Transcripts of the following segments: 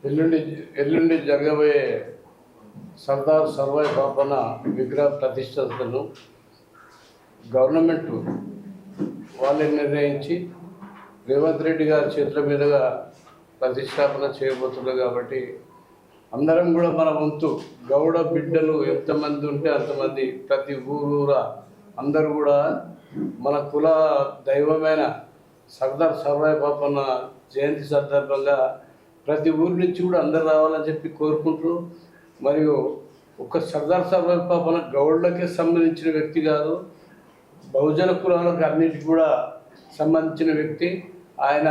ఎల్లుండి ఎల్లుండి జరగబోయే సర్దార్ సర్వాయి పాపన్న విగ్రహ ప్రతిష్టను గవర్నమెంట్ వాళ్ళే నిర్ణయించి రేవంత్ రెడ్డి గారి చేతుల మీదుగా ప్రతిష్టాపన చేయబోతున్నారు. కాబట్టి అందరం కూడా మన వంతు గౌడ బిడ్డలు ఎంతమంది ఉంటే అంతమంది ప్రతి ఊరూరా అందరూ కూడా మన కుల దైవమైన సర్దార్ సర్వాయి పాపన్న జయంతి సందర్భంగా ప్రతి ఊరి నుంచి కూడా అందరు రావాలని చెప్పి కోరుకుంటూ, మరియు ఒక సర్దార్ సర్వాయి పాపన్న గౌడ్లకే సంబంధించిన వ్యక్తి కాదు, బహుజన కులాలకు అన్నిటికీ కూడా సంబంధించిన వ్యక్తి. ఆయన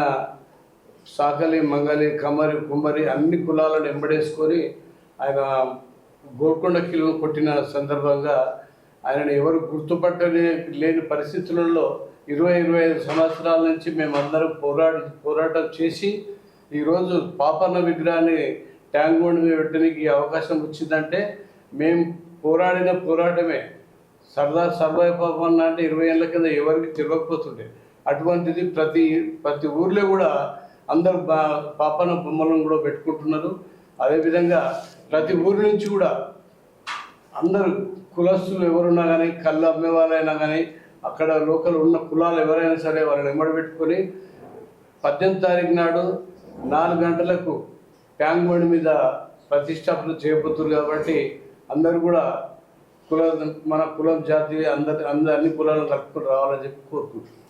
సాకలి మంగలి కమ్మరి కుమ్మరి అన్ని కులాలను ఎంబడేసుకొని ఆయన గోల్కొండ కిలో కొట్టిన సందర్భంగా ఆయనను ఎవరు లేని పరిస్థితులలో 20-25 సంవత్సరాల నుంచి మేమందరం పోరాటం చేసి ఈరోజు పాపన్న విగ్రహాన్ని ట్యాంక్ బండ్ మీద పెట్టడానికి అవకాశం వచ్చిందంటే మేము పోరాడిన పోరాటమే. సర్దార్ సర్వాయి పాపన్న అంటే 20 ఏళ్ళ కింద ఎవరికి తెలియకపోతుండే, అటువంటిది ప్రతి ఊర్లో కూడా అందరూ పాపన్న బొమ్మలను కూడా పెట్టుకుంటున్నారు. అదేవిధంగా ప్రతి ఊరి నుంచి కూడా అందరూ కులస్తులు ఎవరున్నా కానీ, కళ్ళు అమ్మే వాళ్ళైనా కానీ, అక్కడ లోకల్ ఉన్న కులాలు ఎవరైనా సరే వాళ్ళని వెంబడి పెట్టుకొని 18వ తారీఖు నాడు 4 గంటలకు ట్యాంక్ బండ్ మీద ప్రతిష్టాపన చేయబోతున్నారు. కాబట్టి అందరూ కూడా మన కులం జాతి అన్ని కులాలను కలుపుకొని రావాలని చెప్పి కోరుకుంటున్నాం.